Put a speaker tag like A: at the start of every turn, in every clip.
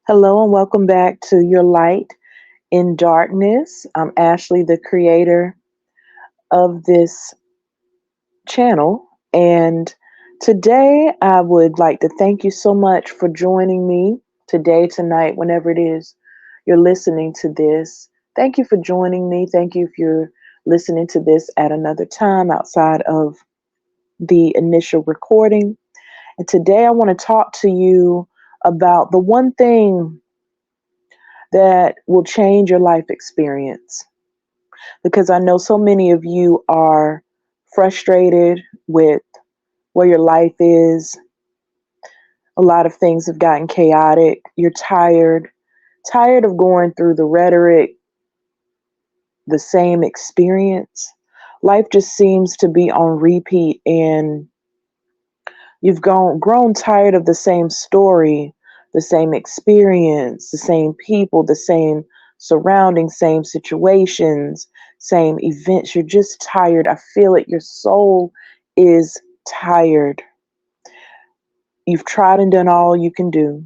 A: Hello and welcome back to Your Light in Darkness. I'm Ashley, the creator of this channel. And today I would like to thank you so much for joining me today, tonight, whenever it is you're listening to this. Thank you for joining me. Thank you if you're listening to this at another time outside of the initial recording. And today I want to talk to you about the one thing that will change your life experience. Because I know so many of you are frustrated with where your life is. A lot of things have gotten chaotic. You're tired of going through the rhetoric, the same experience. Life just seems to be on repeat, and you've grown tired of the same story, the same experience, the same people, the same surroundings, same situations, same events. You're just tired. I feel it. Your soul is tired. You've tried and done all you can do.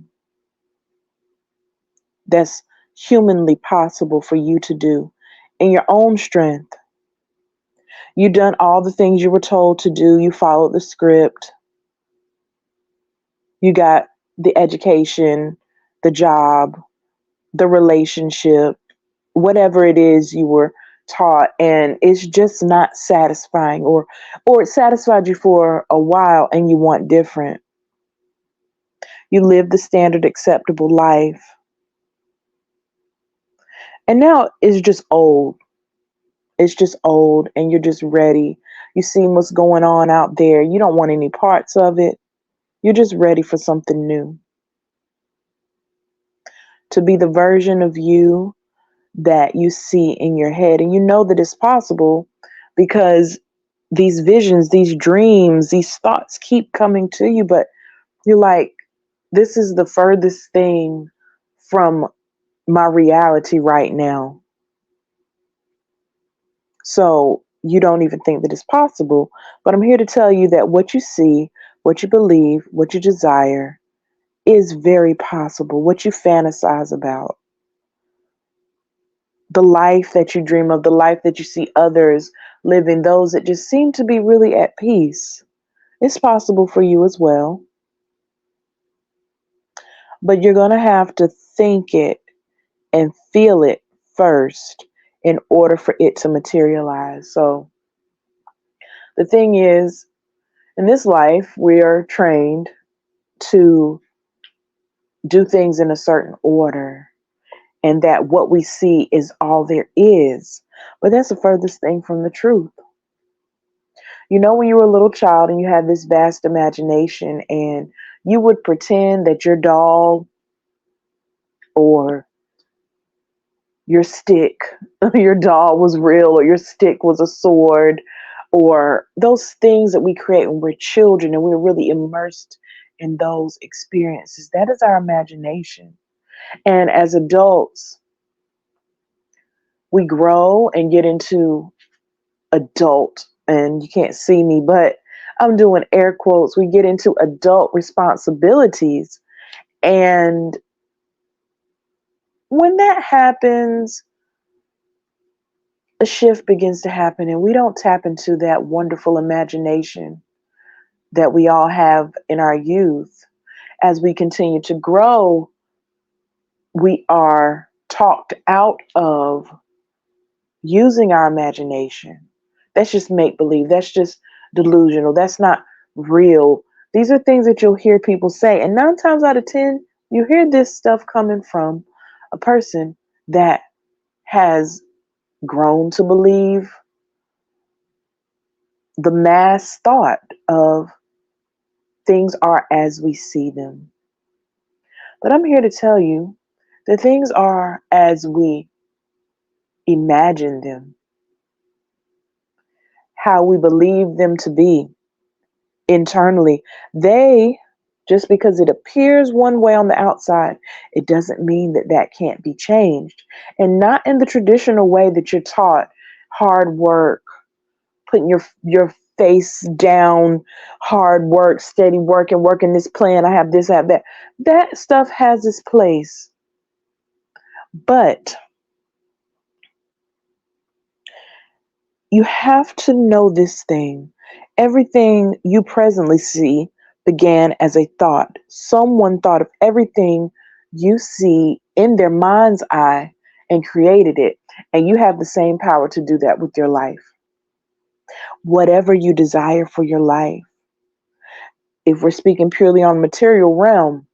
A: That's humanly possible for you to do in your own strength. You've done all the things you were told to do. You followed the script. You got the education, the job, the relationship, whatever it is you were taught, and it's just not satisfying, or it satisfied you for a while and you want different. You live the standard acceptable life, and now it's just old. It's just old, and you're just ready. You see what's going on out there. You don't want any parts of it. You're just ready for something new, to be the version of you that you see in your head. And you know that it's possible because these visions, these dreams, these thoughts keep coming to you, but you're like, this is the furthest thing from my reality right now. So you don't even think that it's possible. But I'm here to tell you that what you see, what you believe, what you desire is very possible. What you fantasize about, the life that you dream of, the life that you see others living, those that just seem to be really at peace, it's possible for you as well. But you're going to have to think it and feel it first in order for it to materialize. So the thing is, in this life, we are trained to do things in a certain order, and that what we see is all there is. But that's the furthest thing from the truth. You know, when you were a little child and you had this vast imagination, and you would pretend that your doll or your stick, your doll was real, or your stick was a sword, or those things that we create when we're children and we're really immersed in those experiences. That is our imagination. And as adults, we grow and get into adult, and you can't see me, but I'm doing air quotes. We get into adult responsibilities. And when that happens, a shift begins to happen, and we don't tap into that wonderful imagination that we all have in our youth. As we continue to grow, we are talked out of using our imagination. That's just make believe. That's just delusional. That's not real. These are things that you'll hear people say. And 9 times out of 10, you hear this stuff coming from a person that has grown to believe the mass thought of things are as we see them. But I'm here to tell you that things are as we imagine them, how we believe them to be internally. They, just because it appears one way on the outside, it doesn't mean that that can't be changed. And not in the traditional way that you're taught: hard work, putting your face down, hard work, steady work, and working this plan. I have this, I have that. That stuff has its place. But you have to know this thing. Everything you presently see began as a thought. Someone thought of everything you see in their mind's eye and created it. And you have the same power to do that with your life. Whatever you desire for your life, if we're speaking purely on material realm,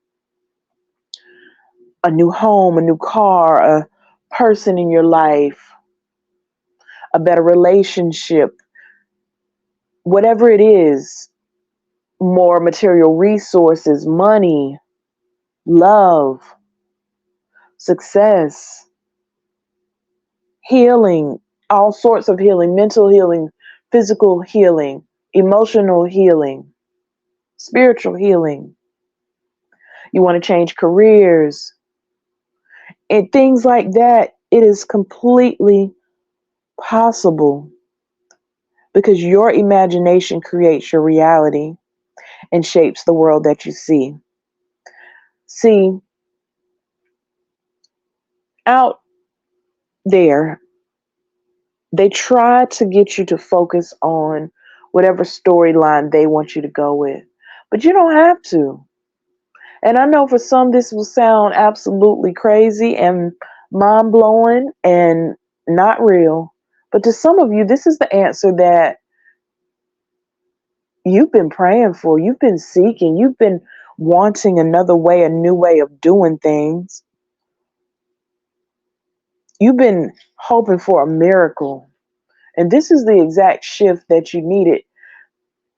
A: a new home, a new car, a person in your life, a better relationship, whatever it is, more material resources, money, love, success, healing, all sorts of healing, mental healing, physical healing, emotional healing, spiritual healing. You want to change careers and things like that. It is completely possible because your imagination creates your reality and shapes the world that you see. See, out there, they try to get you to focus on whatever storyline they want you to go with, but you don't have to. And I know for some, this will sound absolutely crazy and mind blowing and not real. But to some of you, this is the answer that you've been praying for, you've been seeking, you've been wanting another way, a new way of doing things. You've been hoping for a miracle. And this is the exact shift that you needed.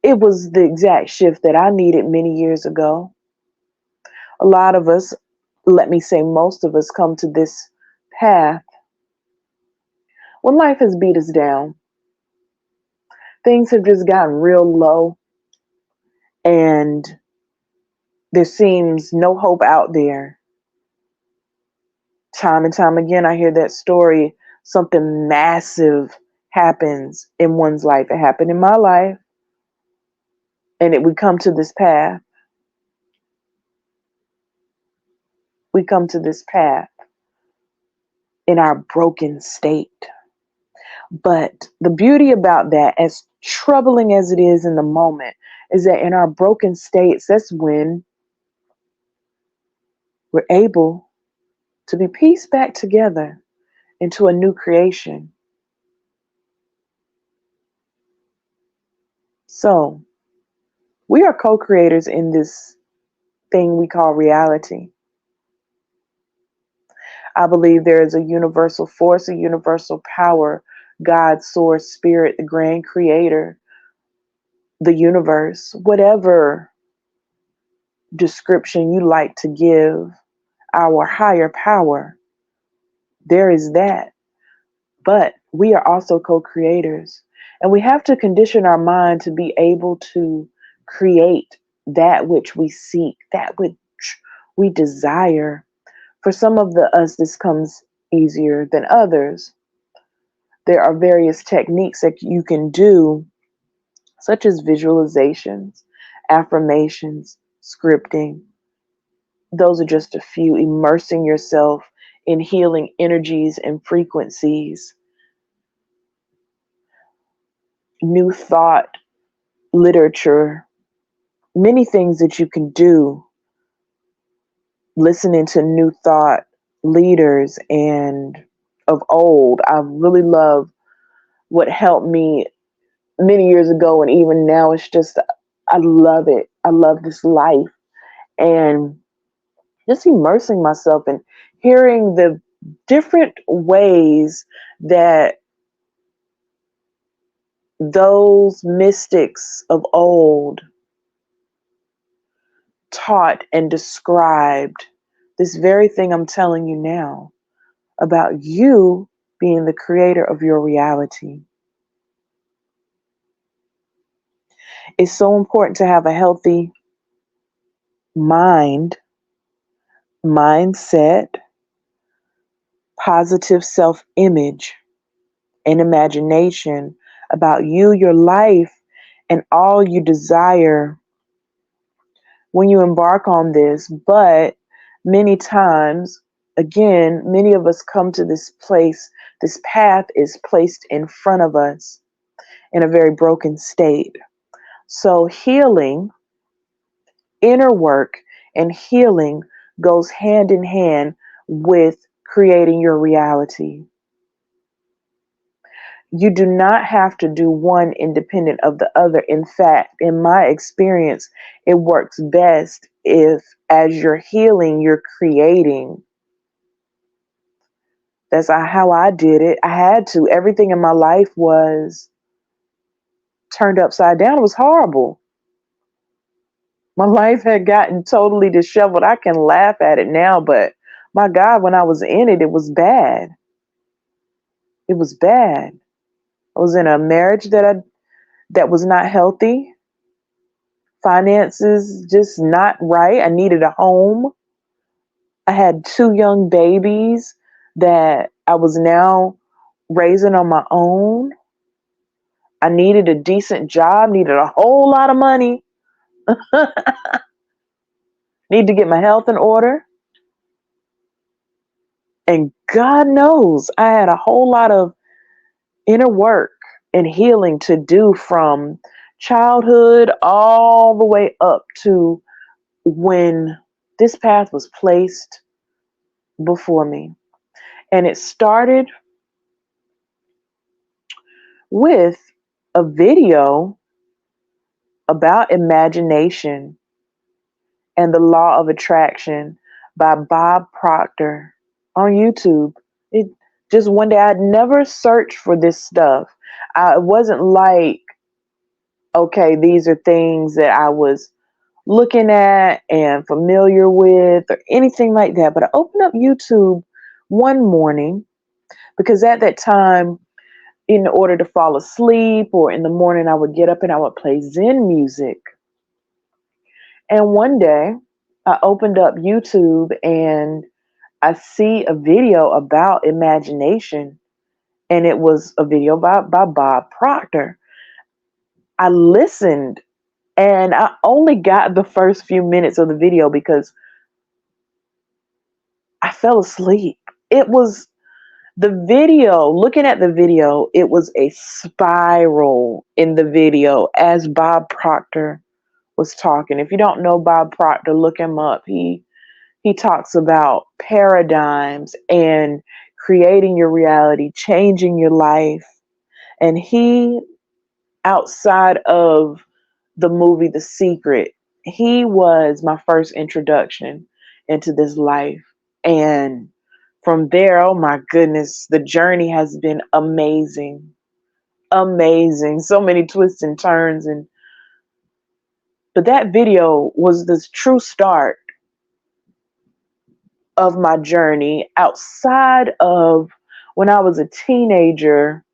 A: It was the exact shift that I needed many years ago. A lot of us, let me say most of us, come to this path when life has beat us down. Things have just gotten real low, and there seems no hope out there. Time and time again, I hear that story. Something massive happens in one's life. It happened in my life, and we come to this path. We come to this path in our broken state. But the beauty about that, as troubling as it is in the moment, is that in our broken states, that's when we're able to be pieced back together into a new creation. So, we are co creators in this thing we call reality. I believe there is a universal force, a universal power, God, source, spirit, the grand creator, the universe, whatever description you like to give our higher power, there is that. But we are also co creators. And we have to condition our mind to be able to create that which we seek, that which we desire. For some of us, this comes easier than others. There are various techniques that you can do, such as visualizations, affirmations, scripting. Those are just a few. Immersing yourself in healing energies and frequencies, new thought, literature, many things that you can do. Listening to new thought leaders and of old. I really love what helped me many years ago, and even now it's just, I love it. I love this life, and just immersing myself and hearing the different ways that those mystics of old taught and described this very thing I'm telling you now about you being the creator of your reality. It's so important to have a healthy mindset, positive self-image, and imagination about you, your life, and all you desire when you embark on this. But many times, Again, many of us come to this place, this path is placed in front of us in a very broken state. So healing, inner work, and healing goes hand in hand with creating your reality. You do not have to do one independent of the other. In fact, in my experience, it works best if, as you're healing, you're creating. That's how I did it. I had to. Everything in my life was turned upside down. It was horrible. My life had gotten totally disheveled. I can laugh at it now, but my God, when I was in it, it was bad. It was bad. I was in a marriage that was not healthy. Finances just not right. I needed a home. I had two young babies that I was now raising on my own. I needed a decent job, needed a whole lot of money, need to get my health in order. And God knows I had a whole lot of inner work and healing to do from childhood all the way up to when this path was placed before me. And it started with a video about imagination and the law of attraction by Bob Proctor on YouTube. It just one day I'd never searched for this stuff. It wasn't like, okay, these are things that I was looking at and familiar with or anything like that. But I opened up YouTube one morning because at that time, in order to fall asleep or in the morning, I would get up and I would play Zen music. And one day I opened up YouTube and I see a video about imagination, and it was a video by Bob Proctor. I listened and I only got the first few minutes of the video because I fell asleep. It was the video, looking at the video, it was a spiral in the video as Bob Proctor was talking. If you don't know Bob Proctor, look him up. He talks about paradigms and creating your reality, changing your life. And he, outside of the movie The Secret, he was my first introduction into this life. And from there, oh my goodness, the journey has been amazing. Amazing. So many twists and turns. But that video was the true start of my journey. Outside of when I was a teenager,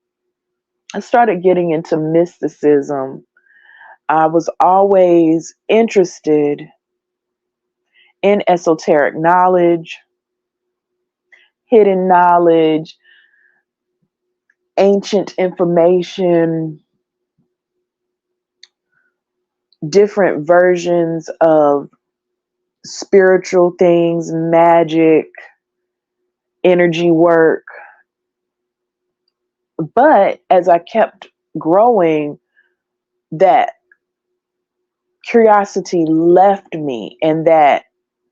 A: I started getting into mysticism. I was always interested in esoteric knowledge, hidden knowledge, ancient information, different versions of spiritual things, magic, energy work. But as I kept growing, that curiosity left me and that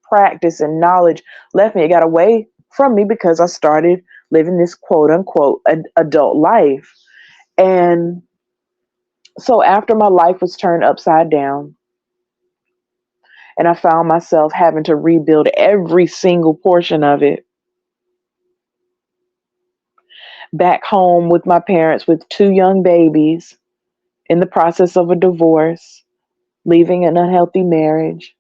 A: practice and knowledge left me. It got away from me because I started living this quote unquote adult life. And so after my life was turned upside down and I found myself having to rebuild every single portion of it, back home with my parents with two young babies, in the process of a divorce, leaving an unhealthy marriage,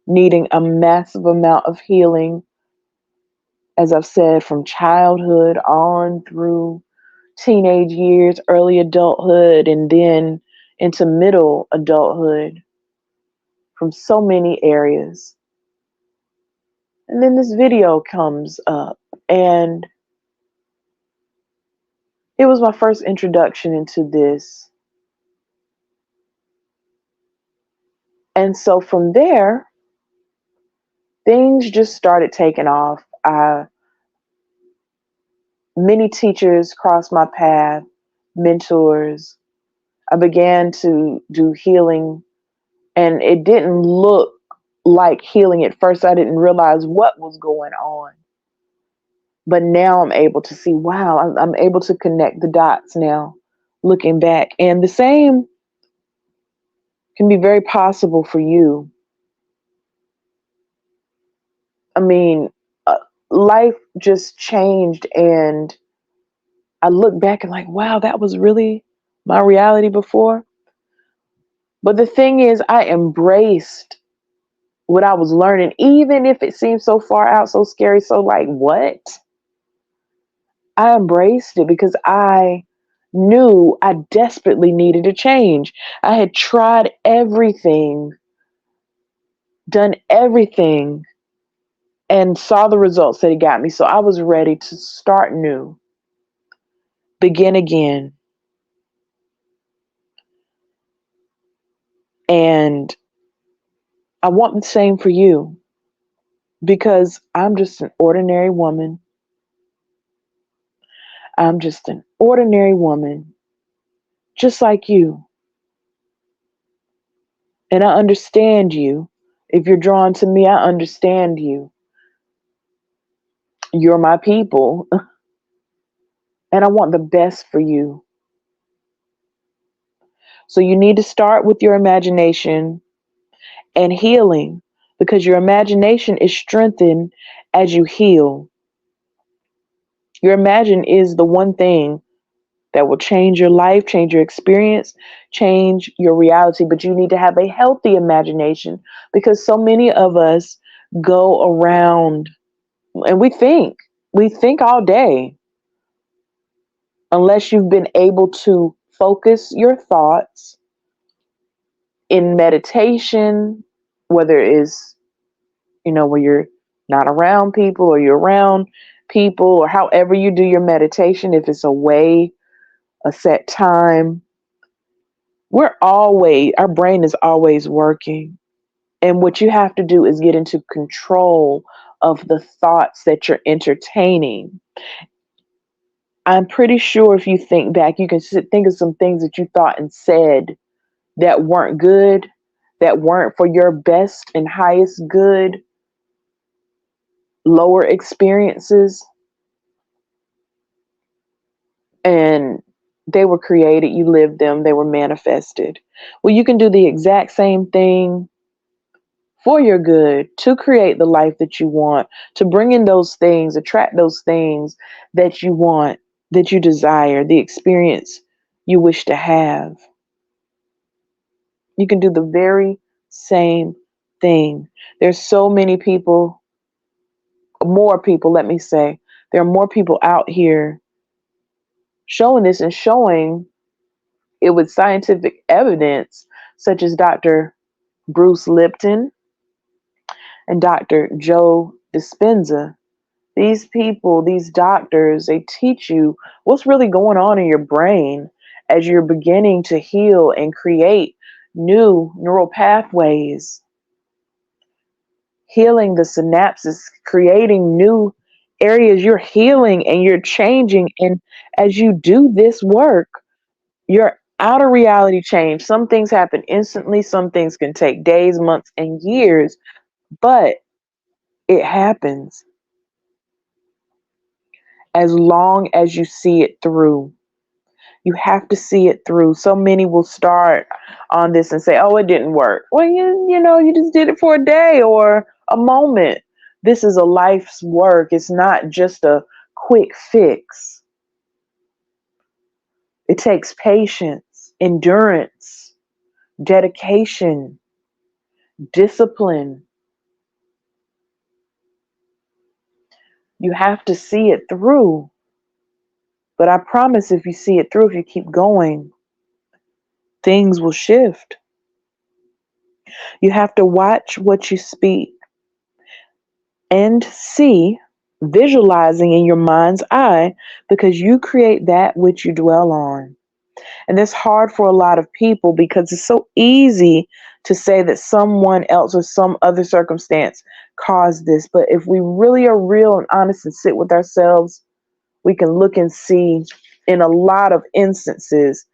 A: needing a massive amount of healing, as I've said, from childhood on through teenage years, early adulthood, and then into middle adulthood from so many areas. And then this video comes up, and it was my first introduction into this. And so from there, things just started taking off. Many teachers crossed my path, mentors. I began to do healing, and it didn't look like healing at first. I didn't realize what was going on. But now I'm able to see, wow, I'm able to connect the dots now, looking back. And the same can be very possible for you. I mean, uh, life just changed, and I look back and like, wow, that was really my reality before. But the thing is, I embraced what I was learning, even if it seemed so far out, so scary, so like, what? I embraced it because I knew I desperately needed a change. I had tried everything, done everything, and saw the results that it got me. So I was ready to start new, begin again. And I want the same for you because I'm just an ordinary woman. I'm just an ordinary woman, just like you. And I understand you. If you're drawn to me, I understand you. You're my people, and I want the best for you. So you need to start with your imagination and healing because your imagination is strengthened as you heal. Your imagine is the one thing that will change your life, change your experience, change your reality. But you need to have a healthy imagination because so many of us go around and we think all day unless you've been able to focus your thoughts in meditation, whether it is, where you're not around people or you're around people or however you do your meditation, if it's away, a set time, our brain is always working. And what you have to do is get into control of the thoughts that you're entertaining. I'm pretty sure if you think back, you can think of some things that you thought and said that weren't good, that weren't for your best and highest good, lower experiences, and they were created, you lived them, they were manifested. Well, you can do the exact same thing for your good to create the life that you want, to bring in those things, attract those things that you want, that you desire, the experience you wish to have. You can do the very same thing. There's so many people, more people, let me say, there are more people out here showing this and showing it with scientific evidence, such as Dr. Bruce Lipton and Dr. Joe Dispenza. These people, these doctors, they teach you what's really going on in your brain as you're beginning to heal and create new neural pathways, healing the synapses, creating new areas. You're healing and you're changing. And as you do this work, your outer reality change. Some things happen instantly, some things can take days, months, and years, but it happens as long as you see it through. You have to see it through. So many will start on this and say, oh, it didn't work. Well, you just did it for a day or a moment. This is a life's work. It's not just a quick fix. It takes patience, endurance, dedication, discipline. You have to see it through. But I promise if you see it through, if you keep going, things will shift. You have to watch what you speak and see, visualizing in your mind's eye, because you create that which you dwell on. And it's hard for a lot of people because it's so easy to say that someone else or some other circumstance caused this. But if we really are real and honest and sit with ourselves, we can look and see in a lot of instances,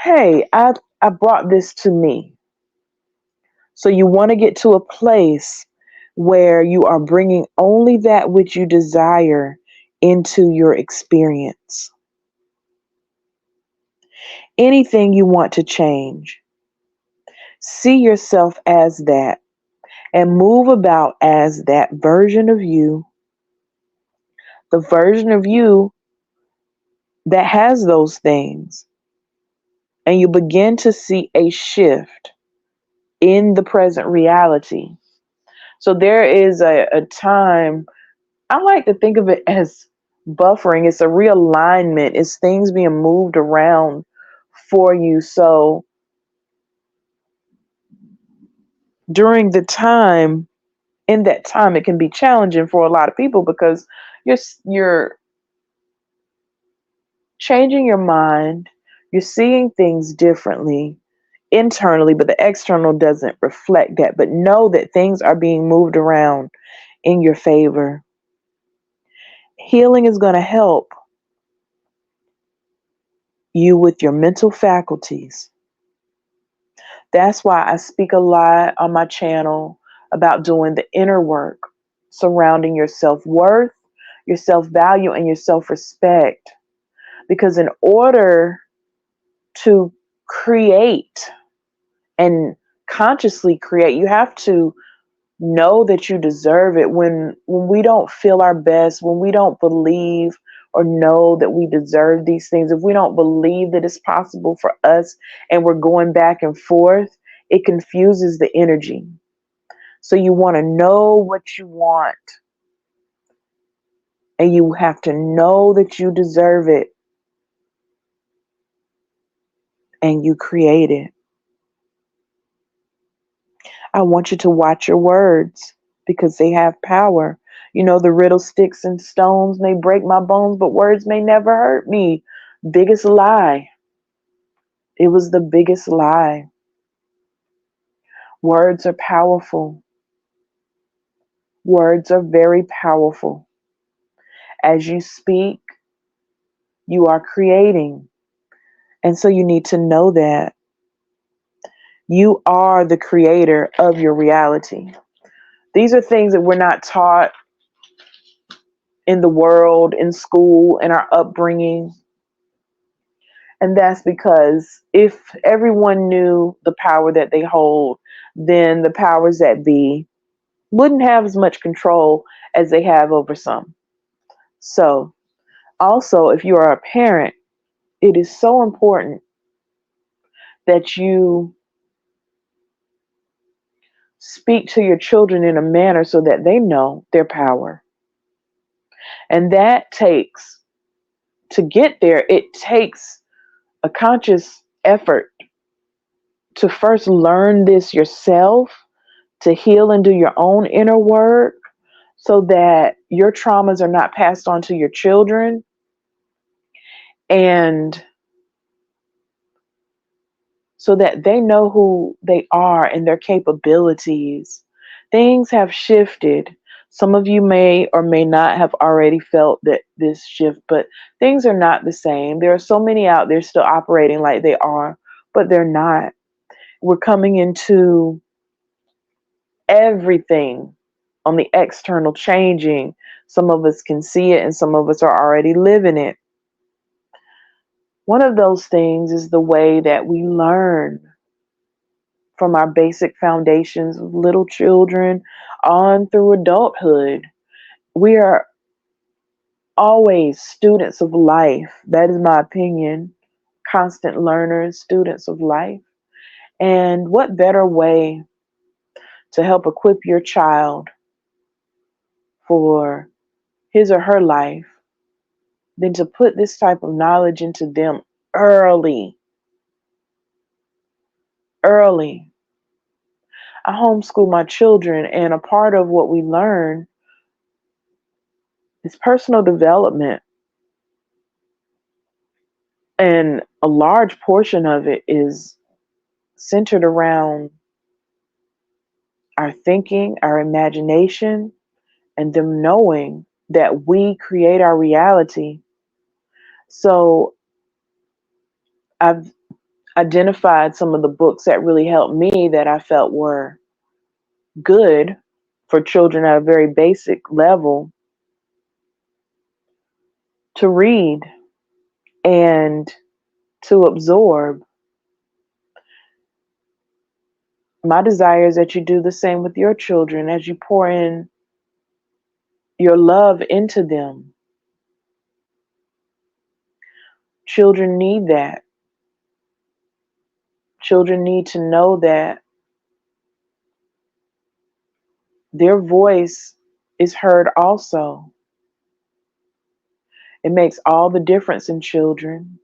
A: hey, I brought this to me. So you want to get to a place where you are bringing only that which you desire into your experience. Anything you want to change, see yourself as that and move about as that version of you, the version of you that has those things. And you begin to see a shift in the present reality. So there is a time, I like to think of it as buffering. It's a realignment, it's things being moved around for you. So during the time, in that time, it can be challenging for a lot of people because you're changing your mind, you're seeing things differently internally, but the external doesn't reflect that. But know that things are being moved around in your favor. Healing is going to help you with your mental faculties. That's why I speak a lot on my channel about doing the inner work surrounding your self-worth, your self-value, and your self-respect. Because in order to create and consciously create, you have to know that you deserve it. When we don't feel our best, when we don't believe or know that we deserve these things, if we don't believe that it's possible for us and we're going back and forth, it confuses the energy. So you want to know what you want, and you have to know that you deserve it, and you create it. I want you to watch your words because they have power. You know, the riddle, sticks and stones may break my bones, but words may never hurt me. Biggest lie. It was the biggest lie. Words are powerful. Words are very powerful. As you speak, you are creating. And so you need to know that you are the creator of your reality. These are things that we're not taught in the world, in school, in our upbringing. And that's because if everyone knew the power that they hold, then the powers that be wouldn't have as much control as they have over some. So, also, if you are a parent, it is so important that you speak to your children in a manner so that they know their power. And that takes, to get there, it takes a conscious effort to first learn this yourself, to heal and do your own inner work so that your traumas are not passed on to your children, and so that they know who they are and their capabilities. Things have shifted. Some of you may or may not have already felt that this shift, but things are not the same. There are so many out there still operating like they are, but they're not. We're coming into everything on the external changing. Some of us can see it and some of us are already living it. One of those things is the way that we learn from our basic foundations of little children on through adulthood. We are always students of life. That is my opinion. Constant learners, students of life. And what better way to help equip your child for his or her life than to put this type of knowledge into them early. Early. I homeschool my children, and a part of what we learn is personal development. And a large portion of it is centered around our thinking, our imagination, and them knowing that we create our reality. So I've identified some of the books that really helped me that I felt were good for children at a very basic level to read and to absorb. My desire is that you do the same with your children as you pour in your love into them. Children need that. Children need to know that their voice is heard also. It makes all the difference in children.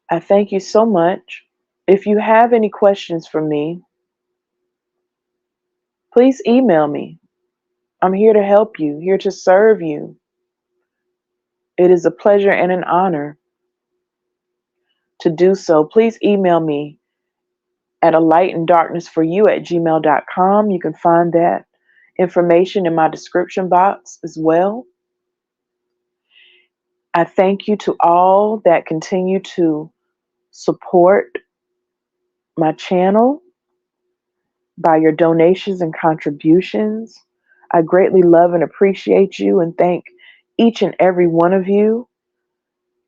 A: I thank you so much. If you have any questions for me, please email me. I'm here to help you, here to serve you. It is a pleasure and an honor to do so. Please email me at alightanddarknessforyou@gmail.com. You can find that information in my description box as well. I thank you to all that continue to support my channel by your donations and contributions. I greatly love and appreciate you and thank each and every one of you.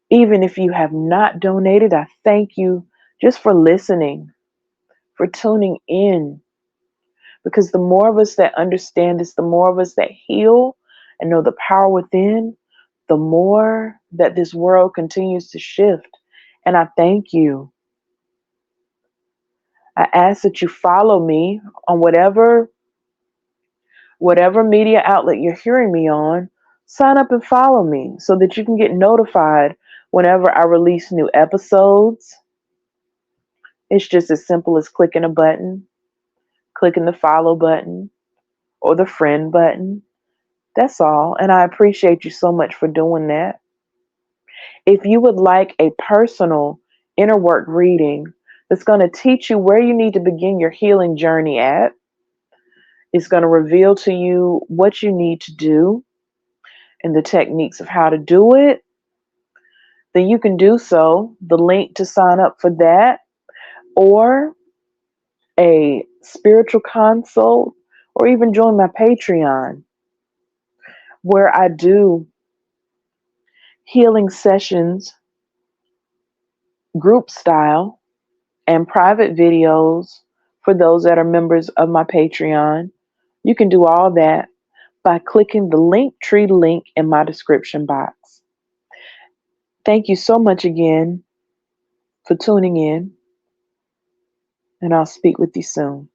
A: Even if you have not donated, I thank you just for listening, for tuning in. Because the more of us that understand this, the more of us that heal and know the power within, the more that this world continues to shift. And I thank you. I ask that you follow me on whatever media outlet you're hearing me on. Sign up and follow me so that you can get notified whenever I release new episodes. It's just as simple as clicking a button, clicking the follow button or the friend button. That's all. And I appreciate you so much for doing that. If you would like a personal inner work reading that's going to teach you where you need to begin your healing journey at, it's going to reveal to you what you need to do and the techniques of how to do it, then you can do so. The link to sign up for that or a spiritual consult or even join my Patreon where I do healing sessions, group style, and private videos for those that are members of my Patreon. You can do all that by clicking the Linktree link in my description box. Thank you so much again for tuning in, and I'll speak with you soon.